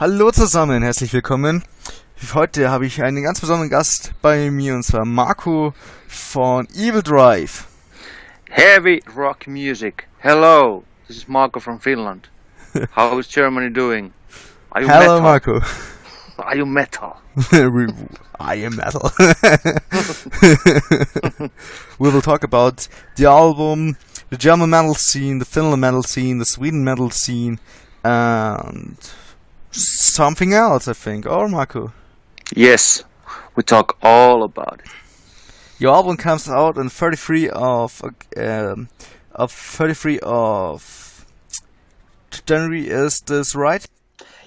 Hallo zusammen, herzlich willkommen. Heute habe ich einen ganz besonderen Gast bei mir, und zwar Marco von Evil Drive. Heavy rock music. Hello, this is Marco from Finland. How is Germany doing? Are you Hello, metal? Marco. Are you metal? I am metal. We will talk about the album, the German metal scene, the Finland metal scene, the Sweden metal scene, and something else, I think. Or Marco? Yes, we talk all about it. Your album comes out on 33 of January. Is this right?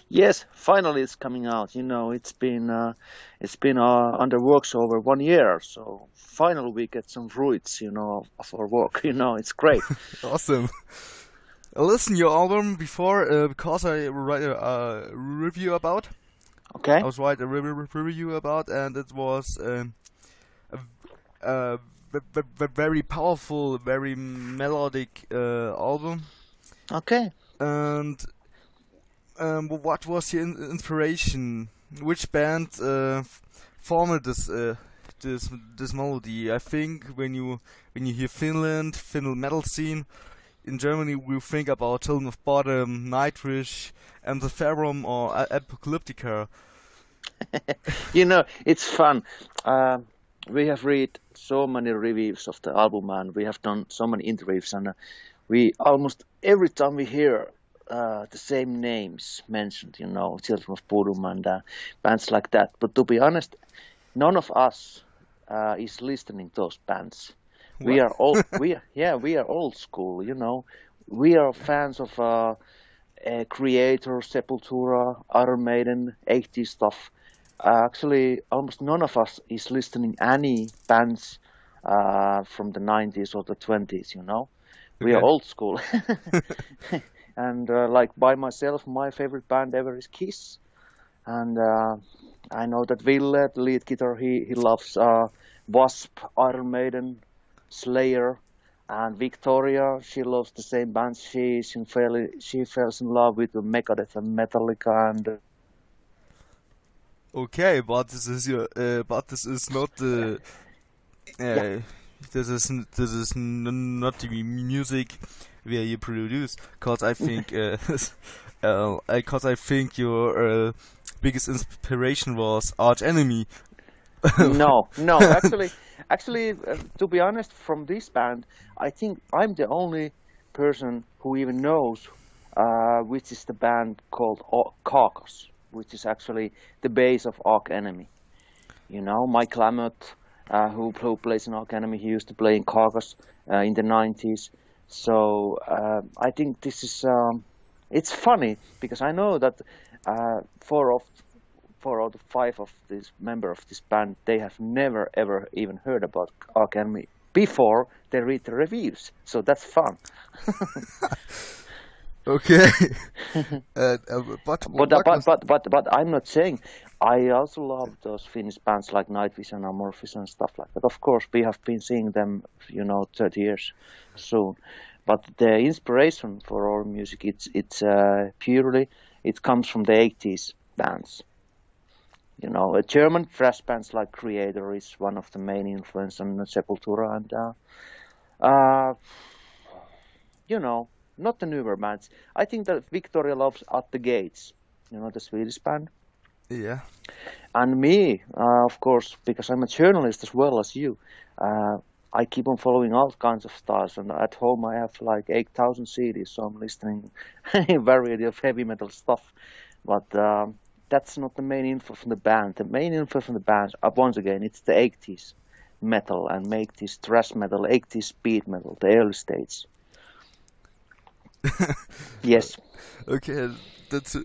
Yes, finally it's coming out. You know, it's been under works over 1 year, so finally we get some fruits, of our work. It's great. Awesome. I listened your album before because I write a review about. Okay. I was writing a review about, and it was a very powerful, very melodic album. Okay. And what was your inspiration? Which band formed this melody? I think when you hear Finland metal scene. In Germany, we think about Children of Bottom, Nightwish, and the Ferrum or Apocalyptica. It's fun. We have read so many reviews of the album, and we have done so many interviews, and we almost every time we hear the same names mentioned, Children of Bodom and bands like that. But to be honest, none of us is listening to those bands. What? We are old school, We are fans of Creator, Sepultura, Iron Maiden, 80s stuff. Actually, almost none of us is listening any bands from the 90s or the 20s, We are old school. And like by myself, my favorite band ever is Kiss. And I know that Ville, the lead guitar, he loves Wasp, Iron Maiden, Slayer, and Victoria. She loves the same bands. She falls in love with Megadeth and Metallica and. Okay, but this is not the. This is not the music where you produce, cause I think your biggest inspiration was Arch Enemy. No, actually, to be honest, from this band, I think I'm the only person who even knows which is the band called Caucus, which is actually the base of Arch Enemy. Mike Lamotte, who plays in Arch Enemy, he used to play in Caucus in the 90s. So I think this is it's funny because I know that four out of five of this member of this band, they have never ever even heard about Arch Enemy before they read the reviews. So that's fun. Okay. But I'm not saying. I also love those Finnish bands like Nightwish and Amorphis and stuff like that. Of course, we have been seeing them, 30 years soon. But the inspiration for our music, it's purely, it comes from the 80s bands. A German thrash bands like Creator is one of the main influence on Sepultura and, not the newer bands. I think that Victoria loves At the Gates, the Swedish band. Yeah. And me, of course, because I'm a journalist as well as you, I keep on following all kinds of stars. And at home I have like 8,000 CDs, so I'm listening a variety of heavy metal stuff. But that's not the main info from the band. The main info from the band, once again, it's the 80s metal and 80s thrash metal, 80s speed metal, the early stage. Yes. Okay, that's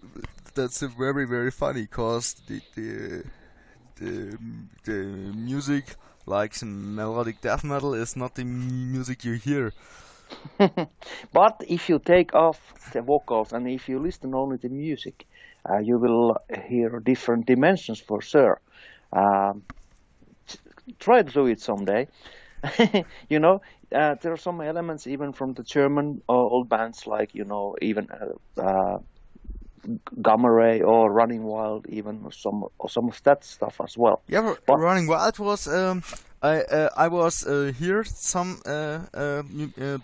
very very funny, cause the music like some melodic death metal is not the music you hear. But if you take off the vocals and if you listen only to music, you will hear different dimensions for sure. Try to do it someday. There are some elements even from the German old bands, like even Gamma Ray or Running Wild, even some of that stuff as well. Yeah, But Running Wild was I was here some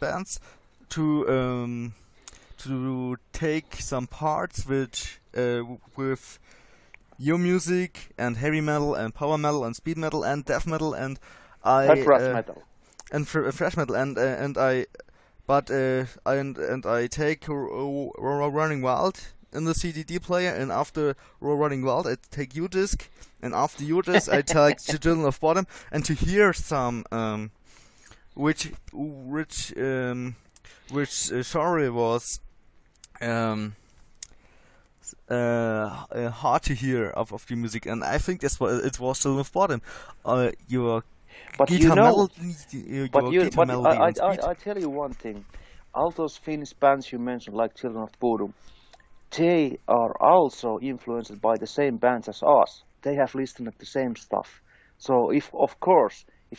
bands to take some parts which with your music and heavy metal and power metal and speed metal and death metal and thrash metal and thrash metal and I take Running Wild in the CDD player, and after Running Wild I take U-Disc, and after U-Disc I take Children of Bottom, and to hear some which genre was hard to hear of the music, and I think that's what it was. Children of Bottom, your but guitar you know, melody, I tell you one thing, all those Finnish bands you mentioned, like Children of Bodom, they are also influenced by the same bands as us. They have listened to the same stuff. So if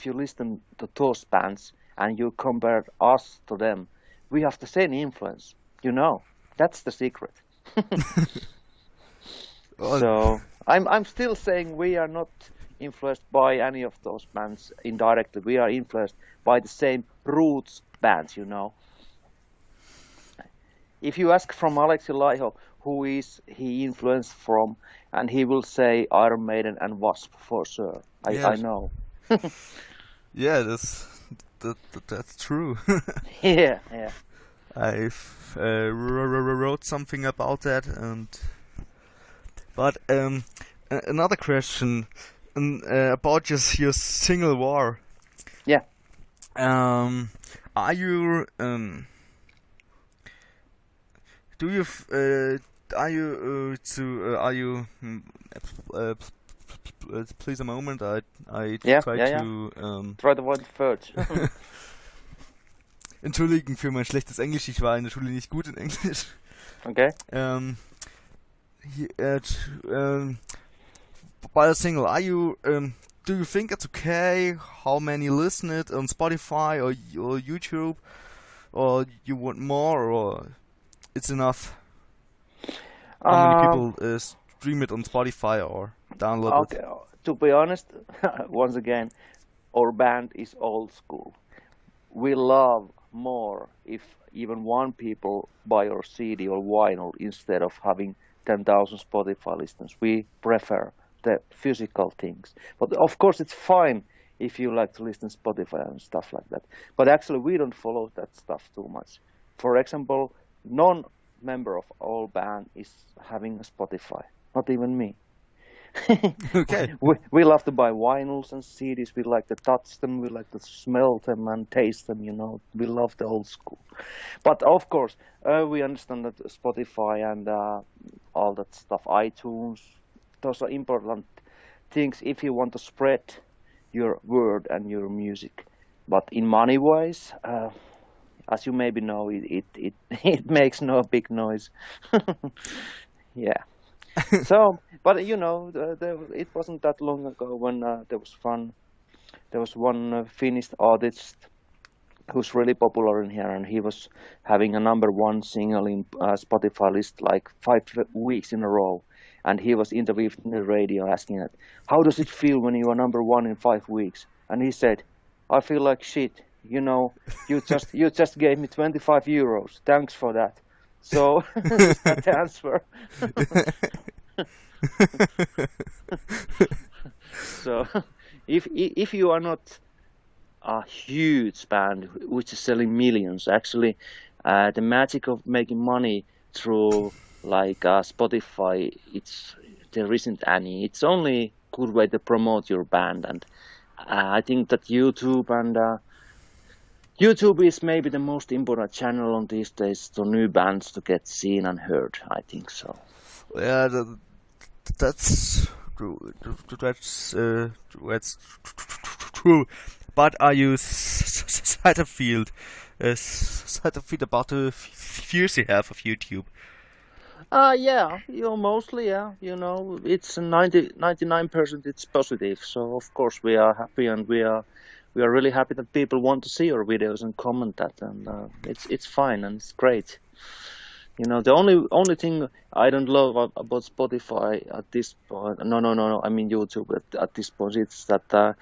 you listen to those bands and you compare us to them, we have the same influence. You know, that's the secret. So I'm still saying we are not influenced by any of those bands indirectly. We are influenced by the same roots bands, you know. If you ask from Aleksi Laiho, who is he influenced from, and he will say Iron Maiden and Wasp for sure. I know. Yeah, that's true. Yeah. I've wrote something about that, but another question about your single war. Yeah. Are you do you are you please a moment, I try to try the one first. Entschuldigen für mein schlechtes Englisch, ich war in der Schule nicht gut in Englisch. Okay. By a single, are you do you think it's okay how many listen it on Spotify or YouTube, or you want more, or it's enough? How many people stream it on Spotify or download it? To be honest, once again, our band is old school. We love more if even one people buy our CD or vinyl instead of having 10,000 Spotify listeners. We prefer the physical things. But of course it's fine if you like to listen to Spotify and stuff like that. But actually we don't follow that stuff too much. For example, non-member of our band is having a Spotify. Not even me. Okay. We love to buy vinyls and CDs. We like to touch them. We like to smell them and taste them. You know, we love the old school. But of course, we understand that Spotify and all that stuff, iTunes, those are important things if you want to spread your word and your music. But in money wise, as you maybe know, it makes no big noise. Yeah. So, but you know, it wasn't that long ago when there was fun. There was one Finnish artist who's really popular in here, and he was having a #1 single in Spotify list like 5 weeks in a row. And he was interviewed in the radio asking that, how does it feel when you are #1 in 5 weeks? And he said, I feel like shit. You know, you just gave me 25 euros. Thanks for that. So that's the answer. So if you are not a huge band which is selling millions, actually the magic of making money through like Spotify, there isn't any. It's only good way to promote your band, and I think that YouTube is maybe the most important channel on these days to new bands to get seen and heard. I think so. Yeah, that's true. That's true. But are you satisfied about the views you have of YouTube? Yeah, mostly, yeah. You know, it's 99% it's positive. So of course we are happy, and we are really happy that people want to see our videos and comment that, and it's fine and it's great. You know, the only thing I don't love about Spotify at this point, no, I mean YouTube at this point, it's that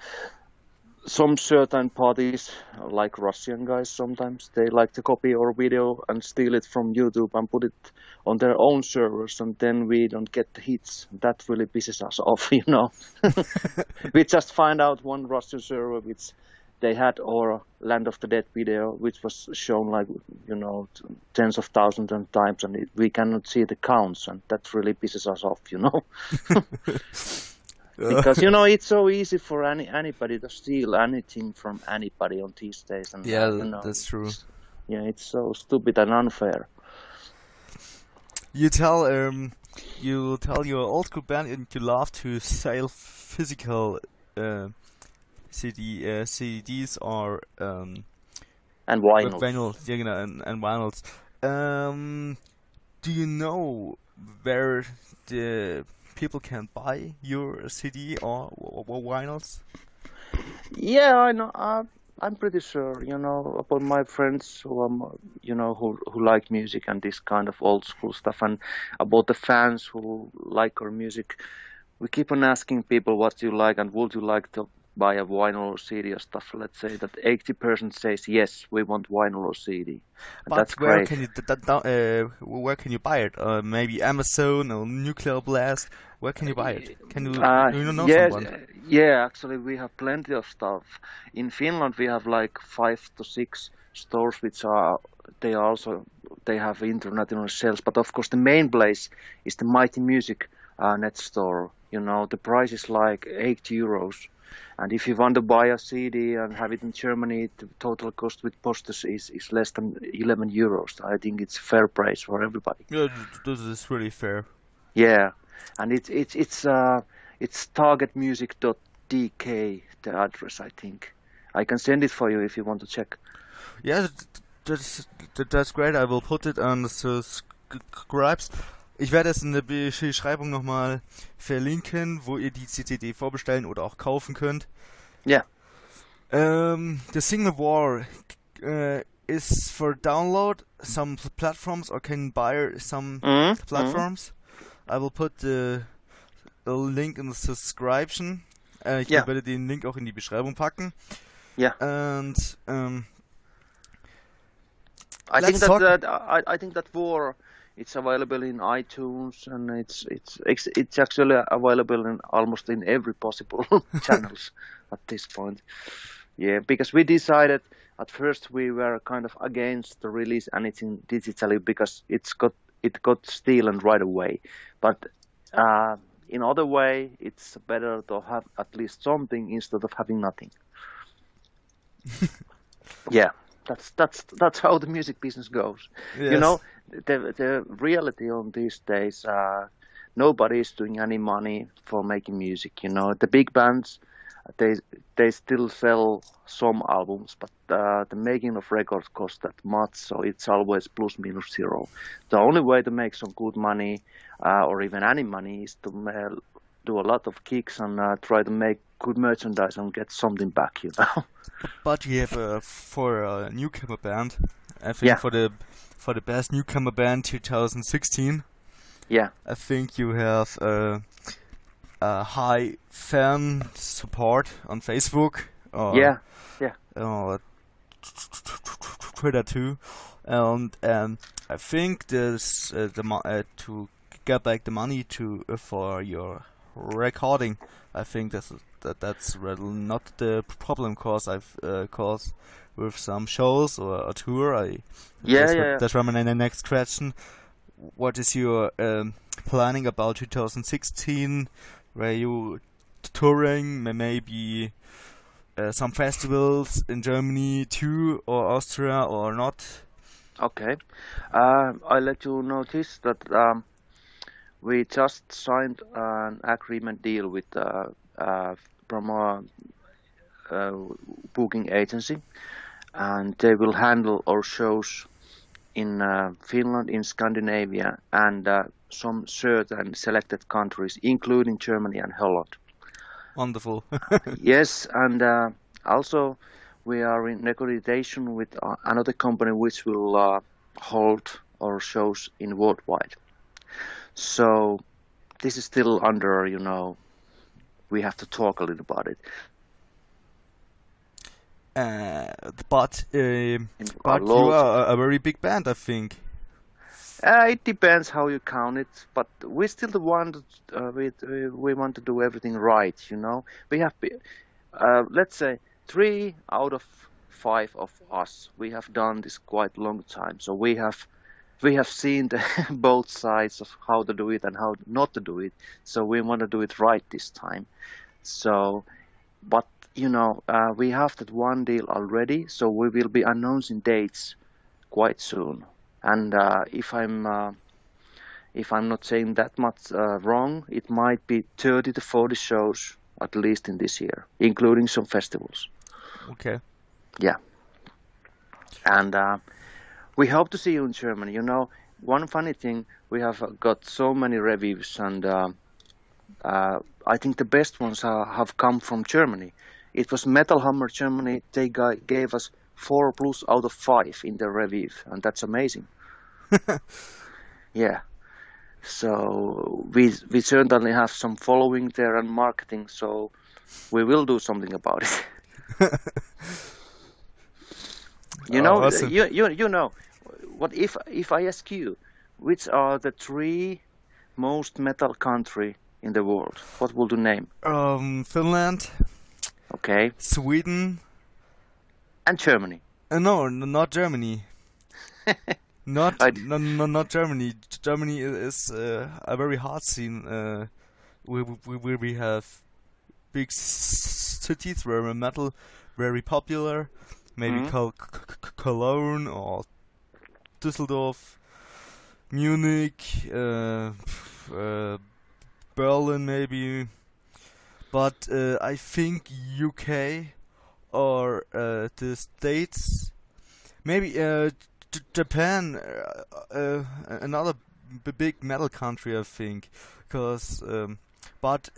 some certain parties, like Russian guys sometimes, they like to copy our video and steal it from YouTube and put it on their own servers, and then we don't get the hits. That really pisses us off, you know. We just find out one Russian server which they had our Land of the Dead video, which was shown like, you know, tens of thousands of times, and we cannot see the counts, and that really pisses us off, you know. Because, you know, it's so easy for anybody to steal anything from anybody on these days. And, Yeah, you know, that's true. Yeah, it's so stupid and unfair. You tell your old school band and you love to sell physical CDs or And vinyl. vinyls, yeah, you know, and vinyls. Do you know where the people can buy your CD or vinyls? Yeah, I know. I'm pretty sure, you know, about my friends who you know, who like music and this kind of old school stuff, and about the fans who like our music. We keep on asking people what you like and would you like to buy a vinyl or CD or stuff. Let's say that 80% says yes, we want vinyl or CD. And But that's where great. can you where can you buy it? Maybe Amazon or Nuclear Blast. Where can you buy it? Can you do you know Yes, someone? yeah, actually we have plenty of stuff. In Finland we have like 5 to 6 stores which are, they have international sales, but of course the main place is the Mighty Music net store. You know, the price is like 8 euros. And if you want to buy a CD and have it in Germany, the total cost with postage is less than 11 euros. I think it's fair price for everybody. Yeah, this is really fair. Yeah, and it's targetmusic.dk, the address, I think. I can send it for you if you want to check. Yeah, that's great. I will put it on the subscribes. Ich werde es in der Beschreibung nochmal verlinken, wo ihr die CD vorbestellen oder auch kaufen könnt. Yeah. The Signal War is for download some platforms or can buy some platforms. I will put the link in the subscription. Ich werde den Link auch in die Beschreibung packen. Yeah. And I think that War, it's available in iTunes, and it's actually available in almost in every possible channels at this point. Yeah, because we decided at first we were kind of against to release anything digitally because it got stolen right away. But in other way, it's better to have at least something instead of having nothing. Yeah. That's how the music business goes. Yes. You know, the reality on these days, nobody is doing any money for making music. You know, the big bands, they still sell some albums, but the making of records costs that much, so it's always plus minus zero. The only way to make some good money, or even any money, is to do a lot of kicks and try to make good merchandise and get something back, you know. But you have for a newcomer band, I think for the best newcomer band 2016. Yeah. I think you have a high fan support on Facebook. Or, Twitter too, and I think there's to get back the money for your recording. I think that's really not the problem, cause I've caused with some shows or a tour. That's my next question. What is your planning about 2016? Were you touring maybe some festivals in Germany too, or Austria, or not? Okay, I'll let you notice that we just signed an agreement deal with from a booking agency, and they will handle our shows in Finland, in Scandinavia, and some certain selected countries, including Germany and Holland. Wonderful. Yes, and also we are in negotiation with another company which will hold or shows in worldwide. So this is still under, we have to talk a little about it. But you are a very big band, I think. It depends how you count it, but we still want we want to do everything right. We have, let's say, 3 out of 5 of us. We have done this quite long time, so we have seen both sides of how to do it and how not to do it. So we want to do it right this time. So, but we have that one deal already, so we will be announcing dates quite soon. And if I'm not saying that much wrong, it might be 30 to 40 shows at least in this year, including some festivals. Okay. Yeah. And we hope to see you in Germany. One funny thing, we have got so many reviews, and I think the best ones have come from Germany. It was Metal Hammer Germany. They gave us 4+ out of 5 in their review, and that's amazing. Yeah. So we certainly have some following there and marketing, so we will do something about it. Awesome. What if I ask you, which are the 3 most metal country in the world? What will you name? Finland. Okay. Sweden. And Germany. No, not Germany. Not Germany. Germany is a very hard scene. We have big cities where metal very popular. Maybe Cologne or Düsseldorf, Munich, Berlin maybe. But I think UK or the States, maybe Japan, another big metal country, I think, because but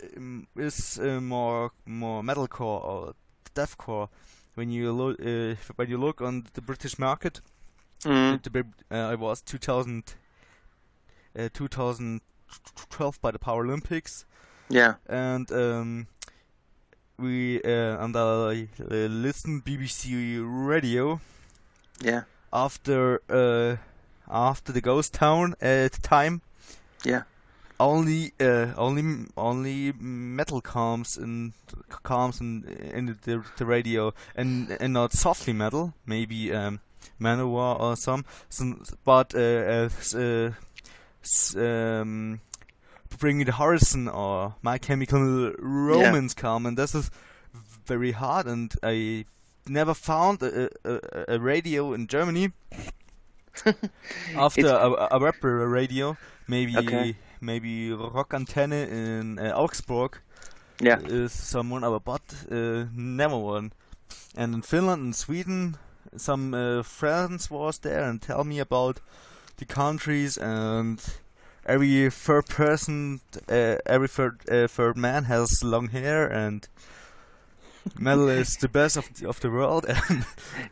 is more metalcore or deathcore. When you look on the British market, I was 2012 by the Paralympics. Yeah. And I listened BBC Radio. Yeah. After the ghost town time. Yeah. Only metal comes in the radio, and not softly metal, maybe Manowar or some, but Bring Me the Horizon or My Chemical Romance come, and this is very hard, and I never found a radio in Germany after a rapper radio, maybe. Okay. Maybe Rock Antenne in Augsburg is someone, but never one. And in Finland and Sweden, some friends was there and tell me about the countries, and every third person, every third man has long hair, and metal is the best of the world. And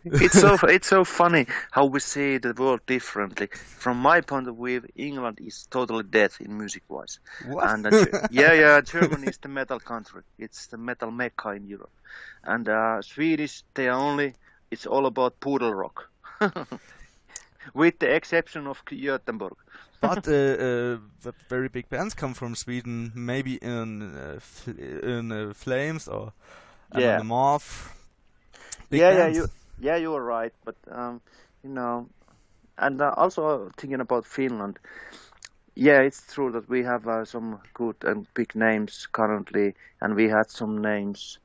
it's so funny how we see the world differently. From my point of view, England is totally dead in music wise. What? And Germany is the metal country. It's the metal mecca in Europe. And Swedish, it's all about poodle rock, with the exception of Gothenburg. But very big bands come from Sweden, maybe in Flames or the Morph. You are right. But and also thinking about Finland. Yeah, it's true that we have some good and big names currently, and we had some names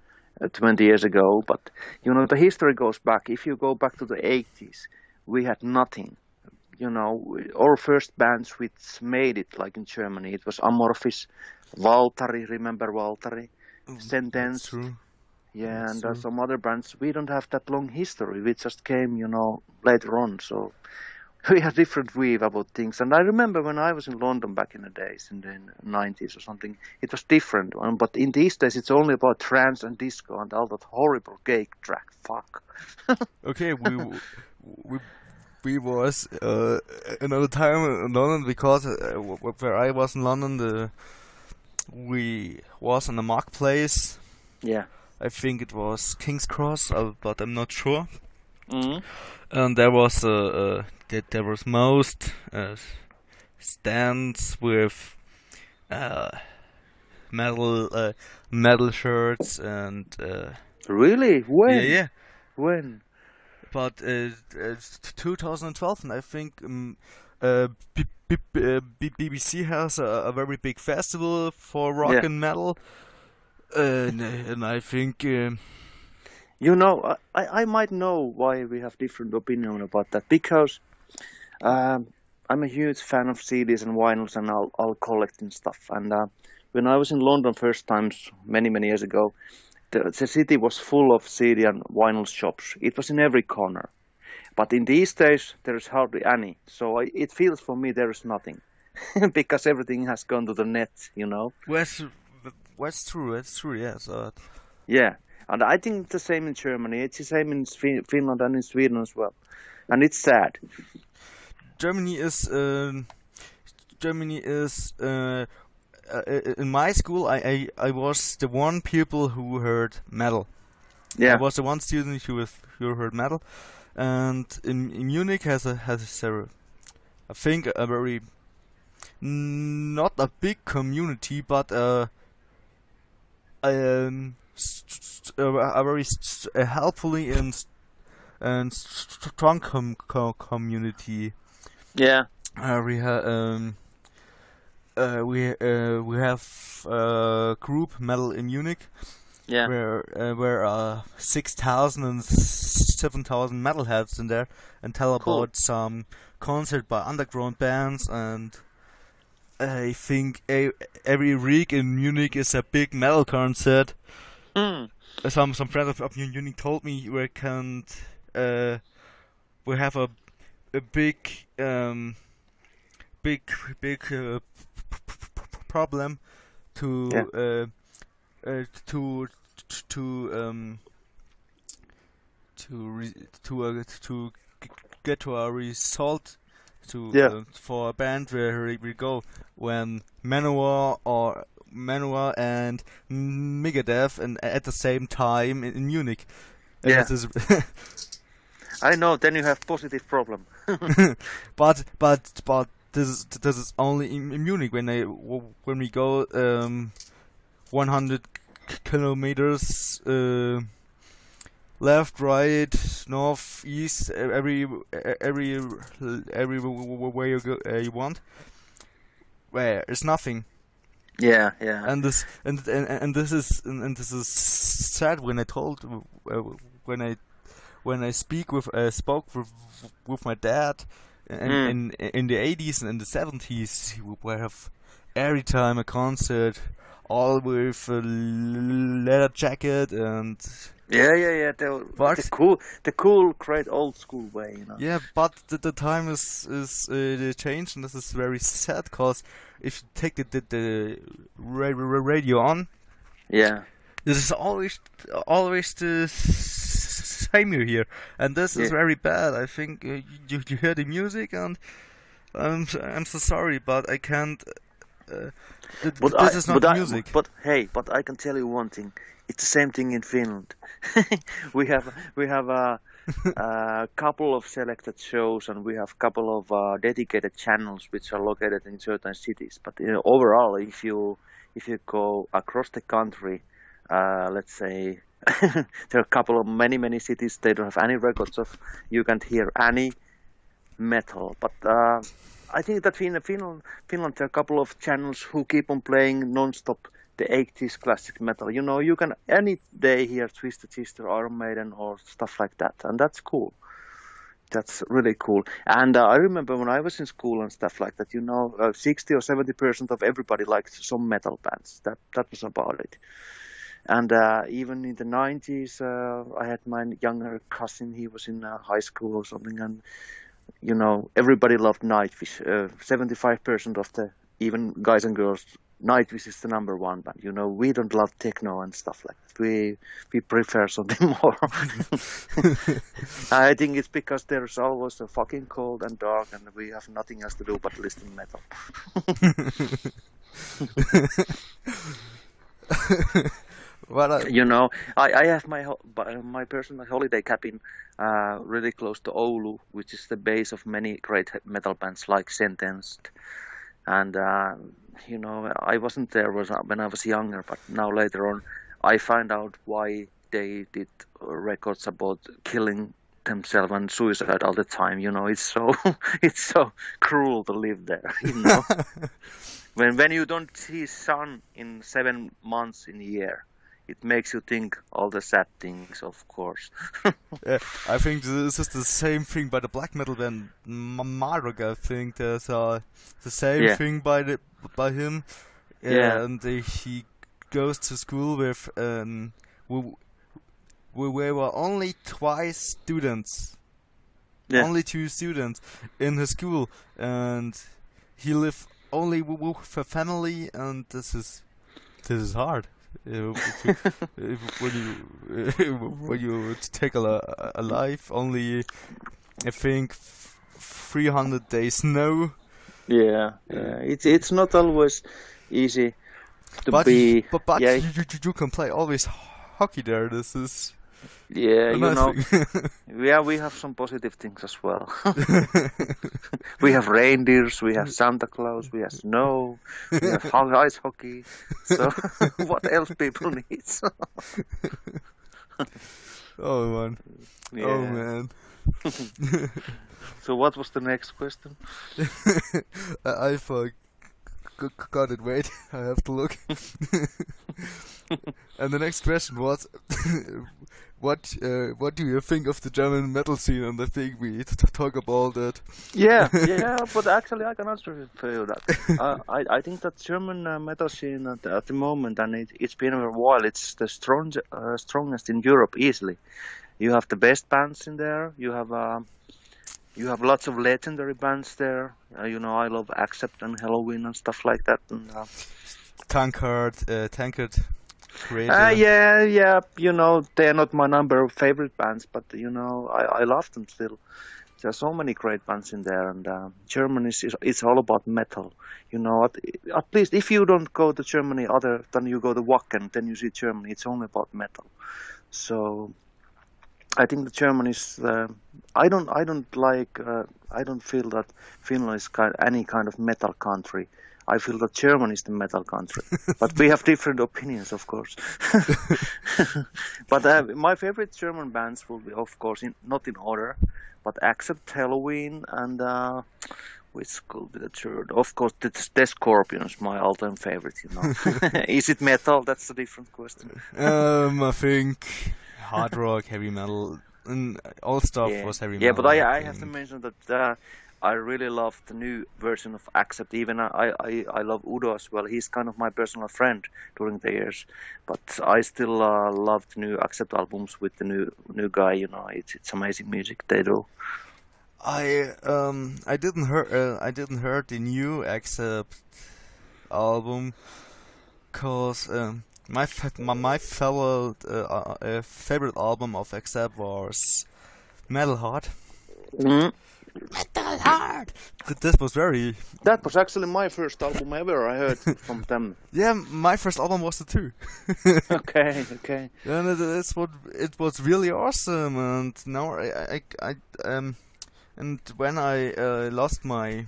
20 years ago. But the history goes back. If you go back to the 80s, we had nothing. Our first bands which made it, like in Germany, it was Amorphis, Valtari. Remember Valtari? Sentence. True. Yeah, and some other bands. We don't have that long history. We just came, later on. So we have different view about things. And I remember when I was in London back in the days, in the 90s or something, it was different. But in these days, it's only about trance and disco and all that horrible gay track. Fuck. Okay, we we was another time in London because where I was in London, we was in a marketplace. Yeah. I think it was King's Cross, but I'm not sure. Mm-hmm. And there was there was most stands with metal shirts and Really? When? yeah. When? But it's 2012, and I think BBC has a very big festival for rock and metal, and I think You know, I might know why we have different opinion about that, because I'm a huge fan of CDs and vinyls, and I'll collect and stuff. And when I was in London first times many years ago, the city was full of CD and vinyl shops. It was in every corner. But in these days, there is hardly any. So it feels for me there is nothing, because everything has gone to the net, you know. That's true. That's true. Yes. Yeah, and I think it's the same in Germany. It's the same in Finland and in Sweden as well, and it's sad. Germany is in my school. I was the one pupil who heard metal. Yeah. I was the one student who heard metal, and in Munich has a I think a very not a big community, but a very helpfully and strong community. Yeah. We have group metal in Munich. Yeah. Where 6,000 and 7,000 metalheads in there, and tell about some concert by underground bands, and I think every week in Munich is a big metal concert. Some friends of Munich told me we have a big problem to get to a result for a band where we go when Manowar and Megadeth and at the same time in Munich. Yeah. I know. Then you have positive problem. but this is only in Munich when we go 100 kilometers left, right, north, east, everywhere you go, you want. Where it's nothing. Yeah. And this is sad when I told when I spoke with my dad in the 80s and in the 70s, we have every time a concert, all with a leather jacket and the cool, great old school way, you know. Yeah, but the time is changed, and this is very sad, because if you take the radio on, this is always the same you hear, and this is very bad. I think you hear the music, and I'm so sorry, but I can't. This is not music. But I can tell you one thing. It's the same thing in Finland. we have a couple of selected shows, and we have a couple of dedicated channels which are located in certain cities. But overall, if you go across the country, let's say there are a couple of many cities they don't have any records of. You can't hear any metal, but I think that in Finland there are a couple of channels who keep on playing non-stop the 80s classic metal. You know, you can any day hear Twisted Sister, Iron Maiden, or stuff like that, and that's cool. That's really cool. And I remember when I was in school and stuff like that, you know, 60 or 70% of everybody liked some metal bands. That was about it. And even in the 90s, I had my younger cousin. He was in high school or something, and you know, everybody loved Nightwish. 75% of the even guys and girls Nightwish is the number one band. You know, we don't love techno and stuff like that. We prefer something more. I think it's because there's always so fucking cold and dark, and we have nothing else to do but listen metal. Well, You know, I have my personal holiday cabin really close to Oulu, which is the base of many great metal bands like Sentenced. And you know, I wasn't there when I was younger, but now later on, I find out why they did records about killing themselves and suicide all the time. You know, it's so it's so cruel to live there. You know, when you don't see sun in 7 months in a year, it makes you think all the sad things, of course. yeah, I think this is the same thing by the black metal band Marog. I think there's the same thing by him. Yeah. And he goes to school with we were only twice students, only 2 students in his school, and he lived only with a family, and this is hard. When you take a life, only I think 300 days snow. Yeah. It's not always easy to be. But yeah. you can play always hockey there. This is Yeah, a you nice know. thing. Yeah, we have some positive things as well. We have reindeers, we have Santa Claus, we have snow, we have ice hockey. So what else people need? Oh man. Yeah. Oh man. So what was the next question? I got it. Wait, I have to look. And the next question was, what do you think of the German metal scene? And I think we talk about that. Yeah, but actually I can answer for you that. I think that German metal scene at the moment, and it's been a while, it's the strongest in Europe easily. You have the best bands in there. You have lots of legendary bands there. You know, I love Accept and Halloween and stuff like that. And, Tankard, great. yeah. You know, they're not my number of favorite bands, but you know, I love them still. There are so many great bands in there, and Germany it's all about metal. You know, at least if you don't go to Germany other than you go to Wacken, then you see Germany. It's only about metal. So I think the German is. I don't feel that Finland is any kind of metal country. I feel that Germany is the metal country, but we have different opinions, of course. But my favorite German bands will be, of course, not in order, but Accept, Halloween, and which could be the third. Of course, the Scorpions, my all-time favorite. You know, is it metal? That's a different question. I think hard rock, heavy metal, and all stuff was heavy metal. Yeah, but I have to mention that I really love the new version of Accept. Even I love Udo as well. He's kind of my personal friend during the years. But I still love the new Accept albums with the new guy. You know, it's amazing music they do. I didn't hear the new Accept album, cause my fellow favorite album of Accept was Metal Heart. Mm-hmm. Metal Heart. This was very. That was actually my first album ever I heard from them. Yeah, my first album was the too. Okay. And it was really awesome. And now I and when I lost my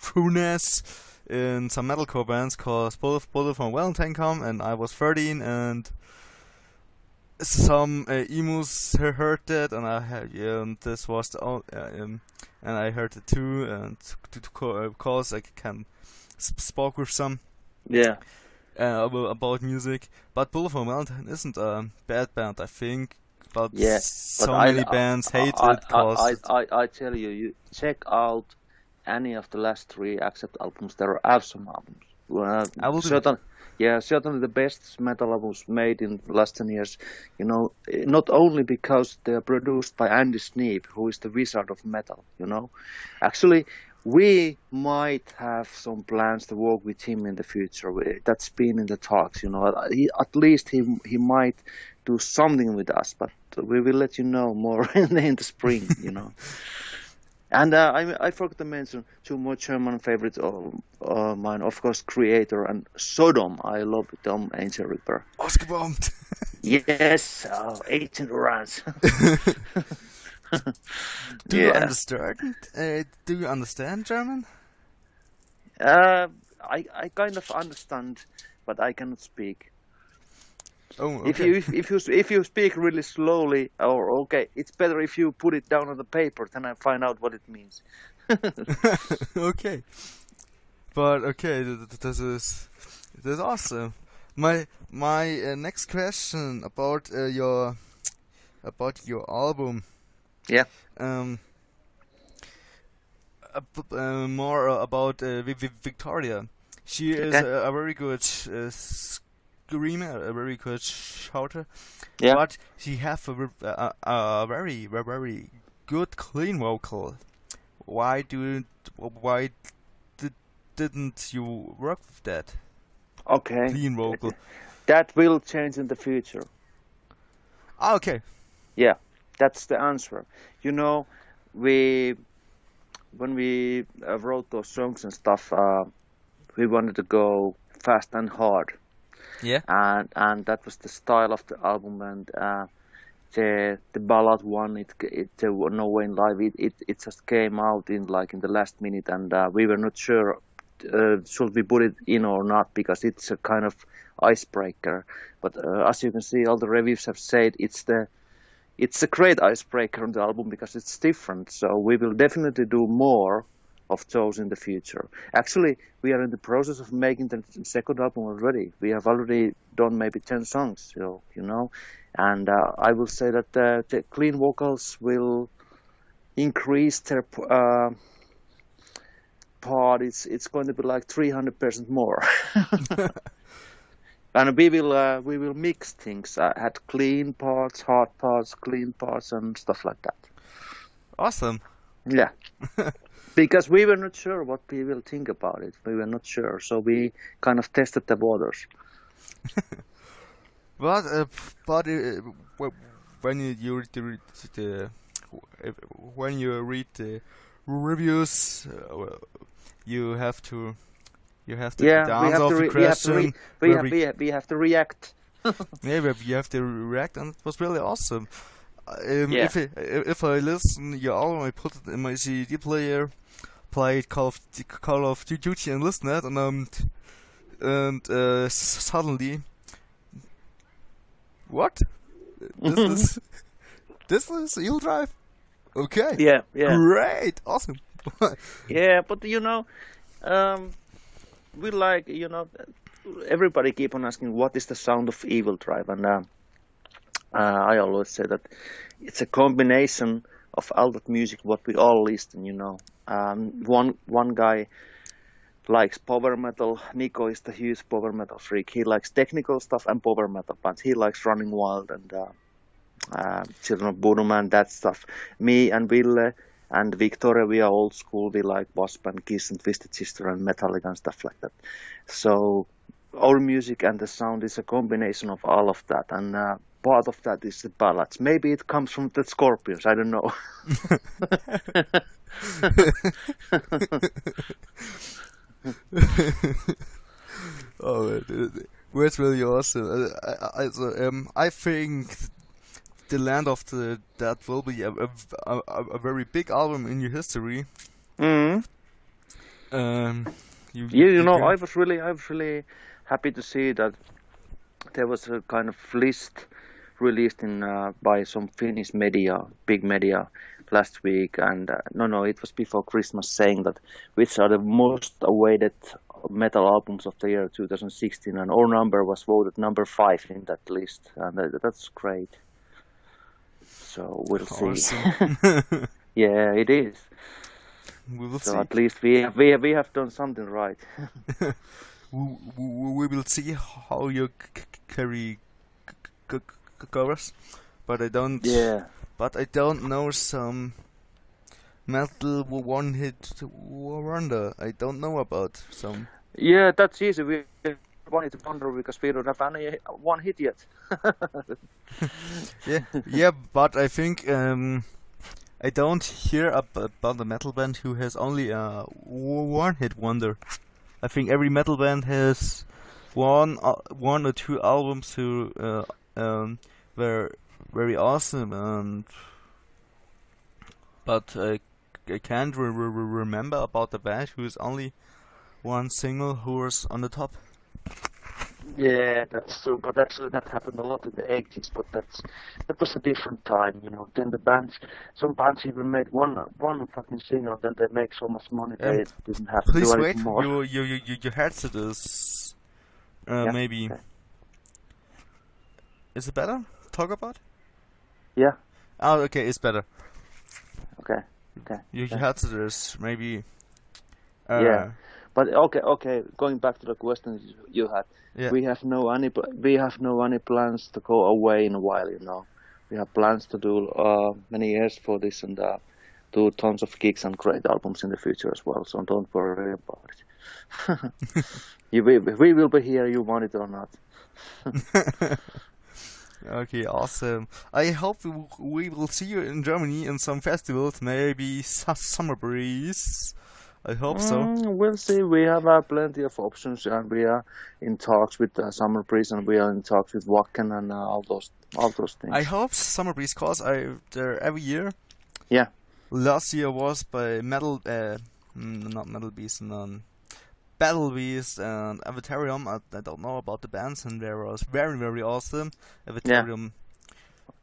trueness in some metalcore bands, cause Vorbilder von Valentine come, and I was 13, and some emus heard that, and and this was and I heard it too, and cause I can spoke with some about music. But Vorbilder von Valentine isn't a bad band, I think. But many bands hate it. Cause I tell you check out any of the last 3 Accept albums. There are awesome albums. I will certainly the best metal albums made in the last 10 years. You know, not only because they are produced by Andy Sneap, who is the wizard of metal. You know, actually, we might have some plans to work with him in the future. That's been in the talks, you know. At least he might do something with us, but we will let you know more in the spring, you know. And I forgot to mention two more German favorites of mine, of course, Creator and Sodom. I love Tom Angel Ripper. Ausgebombt. Yes, Agent Orange. Do you understand? Do you understand German? I kind of understand, but I cannot speak. Oh, okay. If you speak really slowly, or okay, it's better if you put it down on the paper, then I find out what it means. Okay, but okay, this is awesome. My next question about your album. Yeah. More about Victoria. She is a very good screamer, a very good shouter. Yeah. But she have a very very good clean vocal. Why didn't you work with that? Okay. Clean vocal. That will change in the future. Ah, okay. Yeah, that's the answer. You know, when we wrote those songs and stuff, we wanted to go fast and hard. Yeah. And that was the style of the album, and the ballad one, it No Way in Live, it just came out in the last minute, and we were not sure should we put it in or not, because it's a kind of icebreaker. But as you can see, all the reviews have said it's a great icebreaker on the album because it's different. So we will definitely do more of those in the future. Actually, we are in the process of making the second album already. We have already done maybe 10 songs, you know. And I will say that the clean vocals will increase their part. It's going to be like 300% more. And we will mix things. Add clean parts, hard parts, clean parts, and stuff like that. Awesome. Yeah. Because we were not sure what people think about it. We were not sure, so we kind of tested the waters. But when you read the reviews, you have to answer the question. We have to react. Yeah, but you have to react, and it was really awesome. If I listen your album, I put it in my CD player, played Call of Duty, and listen it, and suddenly, what? This is Evil Drive. Okay. Yeah. Great, awesome. Yeah, but we everybody keep on asking what is the sound of Evil Drive, and I always say that it's a combination of all that music what we all listen, you know. One guy likes power metal. Nico is the huge power metal freak. He likes technical stuff and power metal, but he likes Running Wild and Children of Bodom and that stuff. Me and Ville and Victoria, we are old school. We like Wasp and Kiss and Twisted Sister and Metallica and stuff like that. So our music and the sound is a combination of all of that, and part of that is the ballads. Maybe it comes from the Scorpions, I don't know. Oh, that's really awesome. I think the Land of the Dead will be a very big album in your history. Mm-hmm. I was really happy to see that there was a kind of list released by some Finnish big media last week, and it was before Christmas, saying that which are the most awaited metal albums of the year 2016, and our number was voted number 5 in that list, and that's great. So we'll see. Yeah, it is. We will see. So at least we have done something right. We will see how your carry covers, but I don't. Yeah. But I don't know some metal one-hit wonder. I don't know about some. Yeah, that's easy. We wanted to wonder because we don't have any one hit yet. Yeah, but I think I don't hear about a metal band who has only a one-hit wonder. I think every metal band has one or two albums who were very awesome, but I can't remember about the band who is only one single who was on the top. Yeah, that's true. But actually, that happened a lot in the 80s. But that was a different time, you know. Then some bands even made one fucking single. Then they make so much money they didn't have to do Please wait. anything more. Your headset is Yeah, maybe. okay. Is it better? Talk about? Yeah. Oh, okay, it's better. Okay. Your headset is maybe. Yeah. But okay. Going back to the question you had, Yeah. we have no any plans to go away in a while. You know, we have plans to do many years for this and do tons of gigs and great albums in the future as well. So don't worry about it. We will be here, you want it or not. Okay, awesome. I hope we will see you in Germany in some festivals, maybe Summer Breeze. I hope so. We'll see. We have plenty of options, and we are in talks with Summer Breeze, and we are in talks with Wacken and all those things. I hope Summer Breeze, cause they're every year. Yeah. Last year was by not Metal Beast, Battle Beast and Avatarium. I don't know about the bands, and they was very, very awesome. Avatarium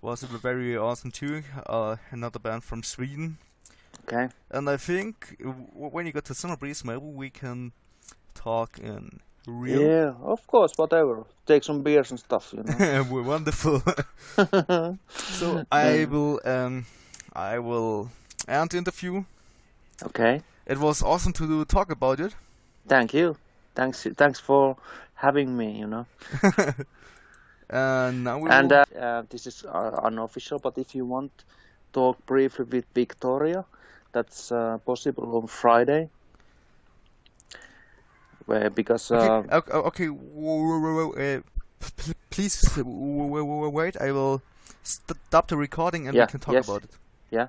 was very awesome too. Another band from Sweden. Okay. And I think when you go to Summer Breeze, maybe we can talk in real. Yeah, of course, whatever. Take some beers and stuff, you know. We're wonderful. So I will end the interview. Okay. It was awesome to talk about it. Thank you. Thanks for having me, you know. Now we and will... this is unofficial, but if you want to talk briefly with Victoria, that's possible on Friday. Because okay. Please wait. I will stop the recording and we can talk about it. Yeah.